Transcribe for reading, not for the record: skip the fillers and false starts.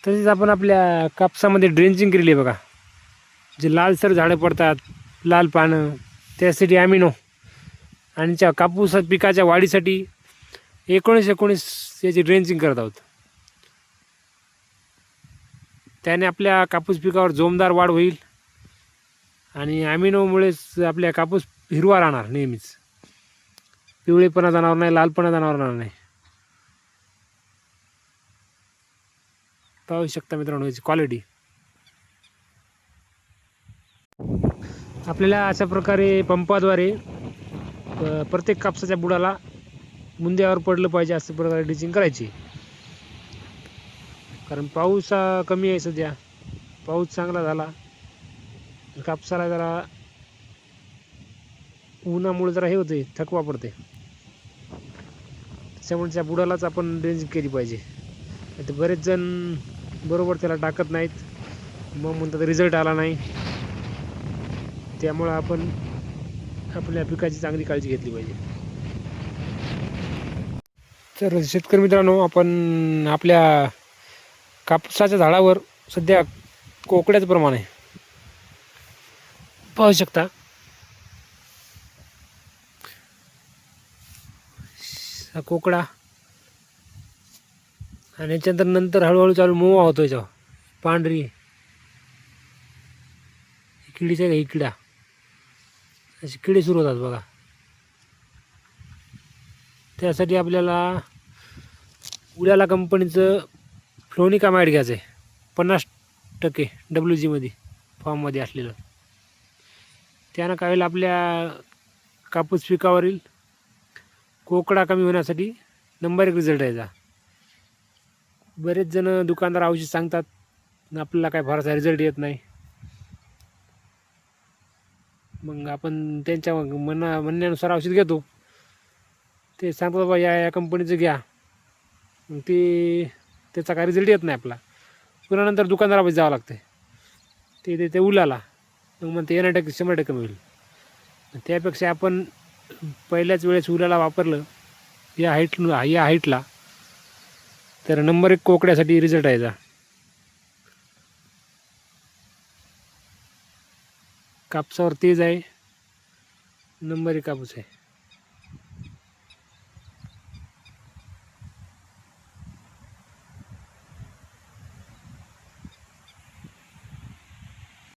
तसेच आपण आपल्या कापसामध्ये ड्रेंचिंग केलेली आहे बघा. जे लालसर झाडं पडतात, लाल पानं, त्यासाठी ॲमिनो आणि कापूस पिकाच्या वाढीसाठी 19-19 याची ड्रेंचिंग करत आहोत. त्याने आपल्या कापूस पिकावर जोमदार वाढ होईल आणि ॲमिनोमुळेच आपल्या कापूस हिरवा राहणार नेहमीच. पिवळेपणा जाणार नाही, लालपणा जाणार नाही. पाहू शकता मित्रांनो याची क्वालिटी. आपल्याला अशा प्रकारे पंपाद्वारे प्रत्येक कापसाच्या बुडाला मुंद्यावर पडलं पाहिजे अशा प्रकारे ड्रिचिंग करायची. कारण पाऊस कमी आहे सध्या. पाऊस चांगला झाला कापसाला जरा उन्हामुळे जरा हे होते, थकवा पडते. त्याच्यामुळे त्या बुडालाच आपण ड्रेंचिंग केली पाहिजे. आता बरेच जण बरोबर त्याला टाकत नाहीत, मग म्हणतात रिझल्ट आला नाही. त्यामुळं आपण आपल्या पिकाची चांगली काळजी घेतली पाहिजे. तर शेतकरी मित्रांनो, आपण आपल्या कापसाच्या झाडावर सध्या कोकड्याचं प्रमाण आहे, पाहू शकता. हा कोकडा आणि नंतर हळूहळू चालू मोवा होतो. याच्यावर पांढरी किडीच आहे का, ही किडा, अशी किडे सुरू होतात बघा. त्यासाठी आपल्याला उडाला कंपनीचं फ्लोनिकामाइड घ्यायचं आहे, 50% WG मध्ये फॉर्ममध्ये असलेलं. त्यानं काय होईल, आपल्या कापूस पिकावरील कोकडा कमी होण्यासाठी नंबर 1 रिझल्ट यायचा. बरेच जण दुकानदार औषध सांगतात, आपल्याला काय फारसा रिझल्ट येत नाही. मग आपण त्यांच्या म्हणण्यानुसार औषध घेतो. ते सांगतात बाबा या कंपनीचं घ्या, मग त्याचा काय रिझल्ट येत नाही आपला. पुन्हा नंतर दुकानदारापाशी जावं लागतं. ते उलाला मग म्हणते 90% 100% होईल. त्यापेक्षा आपण पहिल्याच वेळेस उलाला वापरलं या हाईटला, तर नंबर 1 कोकड्यासाठी रिझल्ट यायचा. कापसावर तेज आहे, नंबर 1 कापूस आहे.